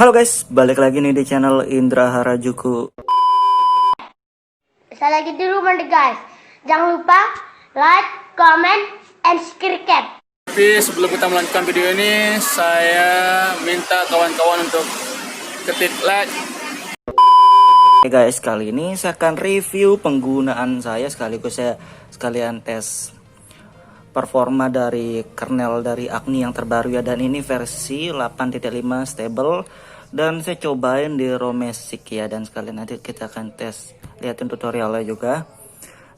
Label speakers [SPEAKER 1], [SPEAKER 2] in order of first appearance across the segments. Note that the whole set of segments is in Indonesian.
[SPEAKER 1] Halo guys, balik lagi nih di channel Indra Harajuku.
[SPEAKER 2] Saya lagi di rumah nih guys. Jangan lupa like, comment, and subscribe.
[SPEAKER 3] Tapi sebelum kita melanjutkan video ini, saya minta kawan-kawan untuk ketik like.
[SPEAKER 1] Oke guys, kali ini saya akan review penggunaan saya sekaligus saya sekalian tes performa dari kernel dari Agni yang terbaru ya, dan ini versi 8.5 stable dan saya cobain di Romesic ya, dan sekalian nanti kita akan tes lihatin tutorialnya juga.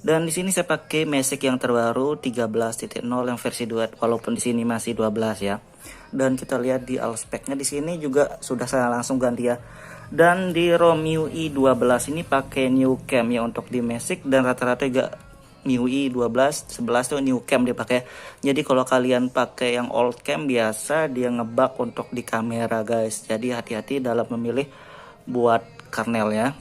[SPEAKER 1] Dan di sini saya pakai Magic yang terbaru 13.0 yang versi 2 walaupun di sini masih 12 ya. Dan kita lihat di all speknya di sini juga sudah saya langsung ganti ya. Dan di ROM MIUI 12 ini pakai new cam ya untuk di Magic, dan rata-rata juga MIUI 12, 11 tuh new cam dia pakai. Jadi kalau kalian pakai yang old cam biasa dia ngebug untuk di kamera guys. Jadi hati-hati dalam memilih buat kernelnya.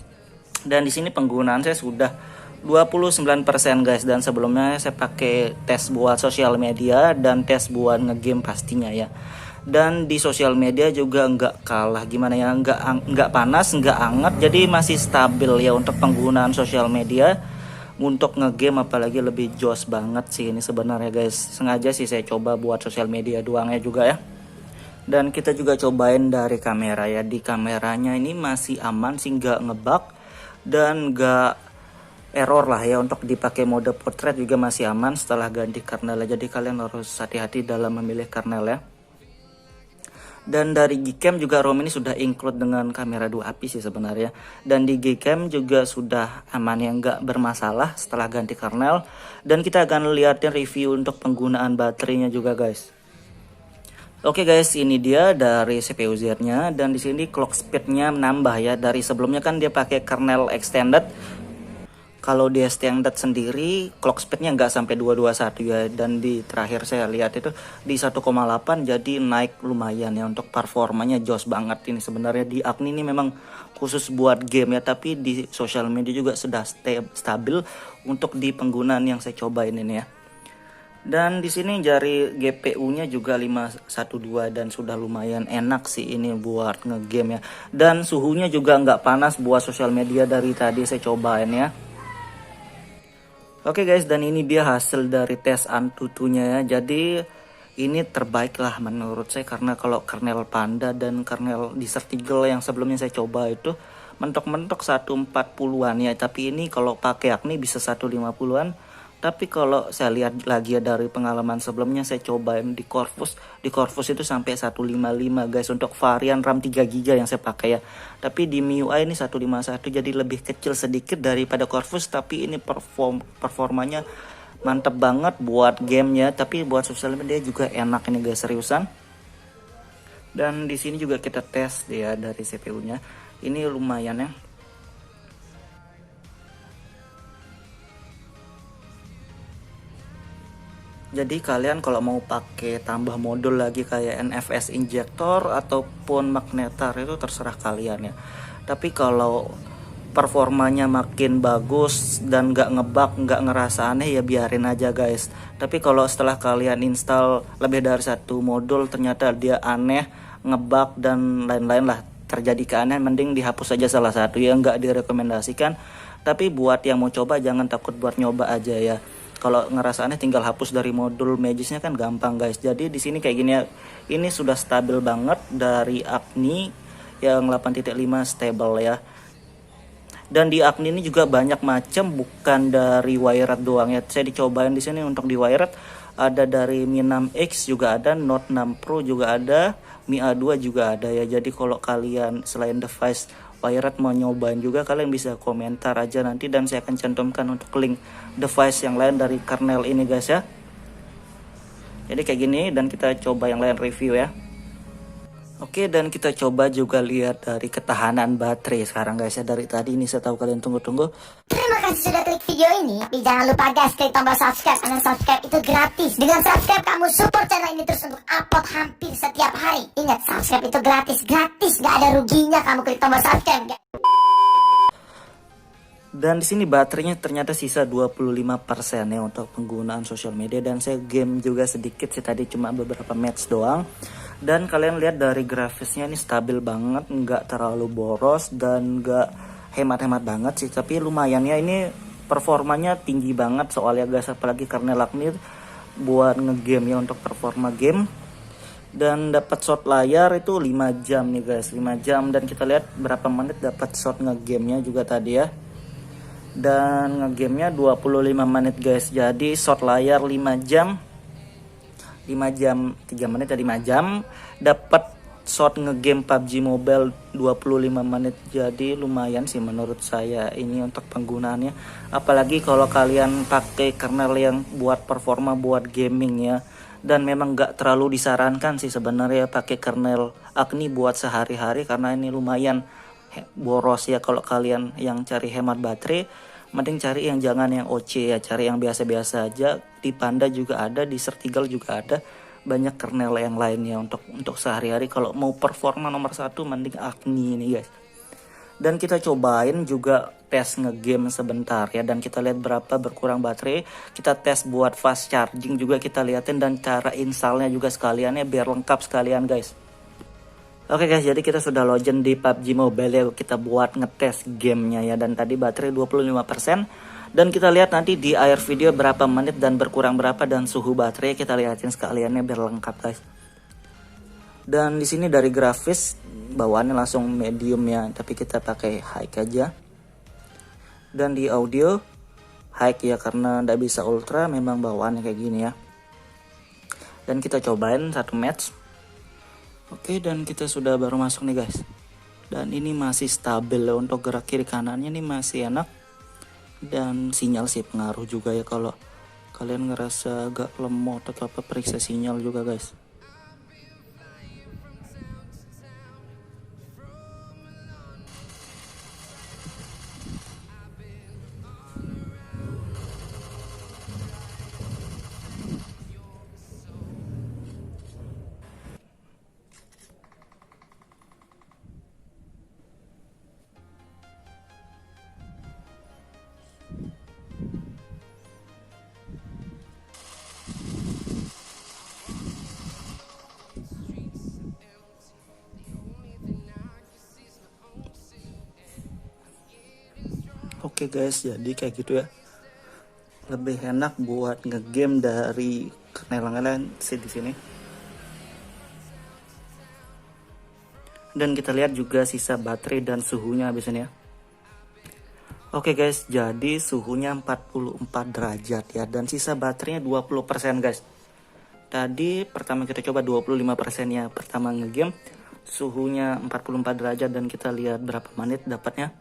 [SPEAKER 1] Dan di sini penggunaan saya sudah 29% guys, dan sebelumnya saya pakai tes buat sosial media dan tes buat ngegame pastinya ya. Dan di sosial media juga nggak kalah gimana ya, nggak panas nggak hangat, jadi masih stabil ya untuk penggunaan sosial media. Untuk ngegame apalagi lebih jos banget sih ini sebenarnya guys. Sengaja sih saya coba buat sosial media doangnya juga ya. Dan kita juga cobain dari kamera ya. Di kameranya ini masih aman sih, nggak ngebug dan nggak error lah ya. Untuk dipakai mode portrait juga masih aman setelah ganti kernel. Jadi kalian harus hati-hati dalam memilih kernel ya. Dan dari Gcam juga ROM ini sudah include dengan kamera 2 API sih sebenarnya. Dan di Gcam juga sudah aman yang nggak bermasalah setelah ganti kernel. Dan kita akan lihatin review untuk penggunaan baterainya juga guys. Oke guys, ini dia dari CPU Z-nya, dan di sini clock speednya menambah ya. Dari sebelumnya kan dia pakai kernel extended. Kalau dia standar sendiri clock speednya nggak sampai 221 ya, dan di terakhir saya lihat itu di 1,8, jadi naik lumayan ya. Untuk performanya jos banget ini sebenarnya. Di Agni ini memang khusus buat game ya, tapi di sosial media juga sudah stabil untuk di penggunaan yang saya cobain ini ya. Dan di sini jari GPU-nya juga 512 dan sudah lumayan enak sih ini buat ngegame ya. Dan suhunya juga nggak panas buat sosial media dari tadi saya cobain ya. Oke guys, dan ini dia hasil dari tes Antutunya ya. Jadi ini terbaik lah menurut saya, karena kalau kernel Panda dan kernel Desert Eagle yang sebelumnya saya coba itu mentok-mentok 140-an ya. Tapi ini kalau pakai Agni bisa 150-an. Tapi kalau saya lihat lagi ya dari pengalaman sebelumnya saya cobain di Corvus. Di Corvus itu sampai 155 guys untuk varian RAM 3GB yang saya pakai ya. Tapi di MIUI ini 151, jadi lebih kecil sedikit daripada Corvus, tapi ini performanya mantep banget buat gamenya, tapi buat sosial media juga enak ini guys, seriusan. Dan di sini juga kita tes ya dari CPU-nya. Ini lumayan ya. Jadi kalian kalau mau pakai tambah modul lagi kayak NFS injector ataupun magnetar itu terserah kalian ya. Tapi kalau performanya makin bagus dan nggak ngebug, nggak ngerasa aneh ya biarin aja guys. Tapi kalau setelah kalian install lebih dari satu modul ternyata dia aneh, ngebug dan lain-lain lah, terjadi keanehan, mending dihapus aja salah satu ya, nggak direkomendasikan. Tapi buat yang mau coba jangan takut buat nyoba aja ya. Kalau ngerasa aneh tinggal hapus dari modul Magisnya kan gampang guys. Jadi di sini kayak gini ya. Ini sudah stabil banget dari Agni yang 8.5 stable ya. Dan di Agni ini juga banyak macam, bukan dari wired doang ya. Saya dicobain di sini untuk di wired ada dari Mi 6X juga ada, Note 6 Pro juga ada, Mi A2 juga ada ya. Jadi kalau kalian selain device wired mau nyobain juga, kalian bisa komentar aja nanti, dan saya akan cantumkan untuk link device yang lain dari kernel ini guys ya. Jadi kayak gini, dan kita coba yang lain review ya. Oke, dan kita coba juga lihat dari ketahanan baterai sekarang guys ya. Dari tadi ini saya tahu kalian tunggu-tunggu.
[SPEAKER 2] Terima kasih sudah klik video ini. Tapi jangan lupa guys, klik tombol subscribe. Karena subscribe itu gratis. Dengan subscribe kamu support channel ini terus untuk upload hampir setiap hari. Ingat, subscribe itu gratis. Gratis, gak ada ruginya kamu klik tombol subscribe guys.
[SPEAKER 1] Dan di sini baterainya ternyata sisa 25% ya untuk penggunaan sosial media, dan saya game juga sedikit sih tadi, cuma beberapa match doang. Dan kalian lihat dari grafisnya ini stabil banget, nggak terlalu boros dan nggak hemat-hemat banget sih, tapi lumayan ya, ini performanya tinggi banget soalnya guys, apalagi karena Acne buat ngegame ya, untuk performa game. Dan dapat shot layar itu 5 jam nih guys, 5 jam, dan kita lihat berapa menit dapat shot ngegamenya juga tadi ya. Dan ngegamenya 25 menit guys, jadi shot layar 5 jam 3 menit ya, 5 jam dapat shot ngegame PUBG Mobile 25 menit. Jadi lumayan sih menurut saya ini untuk penggunaannya, apalagi kalau kalian pakai kernel yang buat performa buat gaming ya. Dan memang gak terlalu disarankan sih sebenarnya pakai kernel Acne buat sehari-hari, karena ini lumayan boros ya. Kalau kalian yang cari hemat baterai, mending cari yang jangan yang OC ya, cari yang biasa-biasa aja. Di Panda juga ada, di Sertigal juga ada, banyak kernel yang lainnya untuk sehari-hari. Kalau mau performa nomor 1 mending Acne ini guys. Dan kita cobain juga tes ngegame sebentar ya, dan kita lihat berapa berkurang baterai. Kita tes buat fast charging juga kita liatin, dan cara installnya juga sekalian ya, biar lengkap sekalian guys. Oke guys, jadi kita sudah login di PUBG Mobile ya, kita buat ngetes gamenya ya, dan tadi baterai 25%. Dan kita lihat nanti di akhir video berapa menit dan berkurang berapa, dan suhu baterai kita liatin sekaliannya biar lengkap guys. Dan di sini dari grafis bawaannya langsung medium ya, tapi kita pakai high aja. Dan di audio high ya, karena nggak bisa ultra, memang bawaannya kayak gini ya. Dan kita cobain satu match. Oke, dan kita sudah baru masuk nih guys. Dan ini masih stabil ya, untuk gerak kiri kanannya nih masih enak. Dan sinyal sih pengaruh juga ya, kalau kalian ngerasa agak lemot atau apa, periksa sinyal juga guys. Oke guys, jadi kayak gitu ya. Lebih enak buat ngegame dari kernel di sini. Dan kita lihat juga sisa baterai dan suhunya habis ini ya. Oke guys, jadi suhunya 44 derajat ya, dan sisa baterainya 20% guys. Tadi pertama kita coba 25% ya, pertama ngegame, suhunya 44 derajat, dan kita lihat berapa menit dapatnya.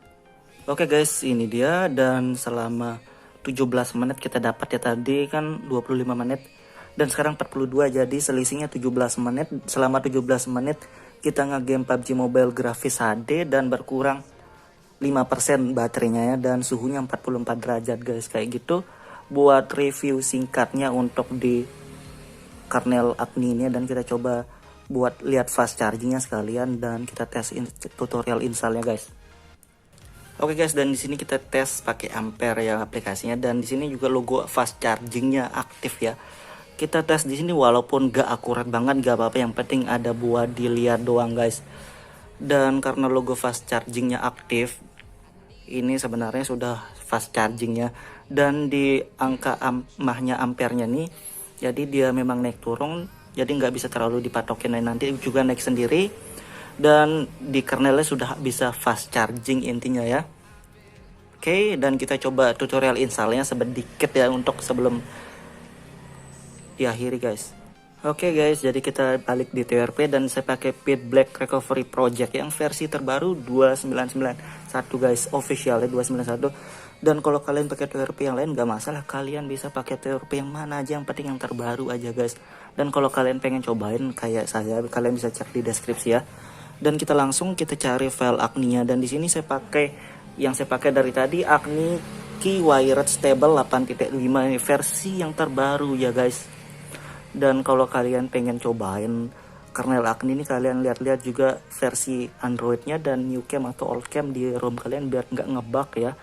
[SPEAKER 1] Oke guys, ini dia, dan selama 17 menit kita dapat ya, tadi kan 25 menit dan sekarang 42, jadi selisihnya 17 menit. Selama 17 menit kita ngegame PUBG Mobile grafis HD dan berkurang 5% baterainya ya, dan suhunya 44 derajat guys. Kayak gitu buat review singkatnya untuk di kernel Acne ini, dan kita coba buat lihat fast chargingnya sekalian, dan kita tes tutorial installnya guys. Oke guys, dan di sini kita tes pakai Ampere ya aplikasinya, dan di sini juga logo fast chargingnya aktif ya. Kita tes di sini walaupun gak akurat banget, gak apa-apa, yang penting ada buat dilihat doang guys. Dan karena logo fast chargingnya aktif, ini sebenarnya sudah fast charging ya. Dan di angka mahnya ampernya nih, jadi dia memang naik turun, jadi nggak bisa terlalu dipatokin, nanti juga naik sendiri. Dan di kernelnya sudah bisa fast charging intinya ya. Oke, dan kita coba tutorial installnya sedikit ya, untuk sebelum diakhiri guys. Oke guys, jadi kita balik di TWRP, dan saya pakai Pit Black Recovery Project yang versi terbaru 2.991 guys, official ya 2.991. Dan kalau kalian pakai TWRP yang lain gak masalah, kalian bisa pakai TWRP yang mana aja, yang penting yang terbaru aja guys. Dan kalau kalian pengen cobain kayak saya, kalian bisa cek di deskripsi ya. Dan kita langsung cari file Acne-nya, dan di sini saya pakai yang saya pakai dari tadi, Acne Key Wired Stable 8.5 versi yang terbaru ya guys. Dan kalau kalian pengen cobain kernel Acne ini, kalian lihat-lihat juga versi Androidnya dan new cam atau old cam di ROM kalian biar nggak ngebug ya.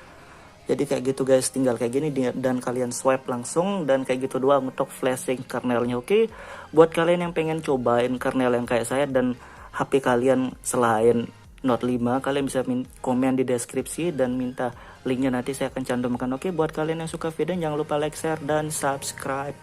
[SPEAKER 1] Jadi kayak gitu guys, tinggal kayak gini dan kalian swipe langsung, dan kayak gitu doang untuk flashing kernelnya. Oke, buat kalian yang pengen cobain kernel yang kayak saya dan HP kalian selain Note 5, kalian bisa komen di deskripsi dan minta linknya, nanti saya akan cantumkan. Oke, buat kalian yang suka video jangan lupa like, share, dan subscribe.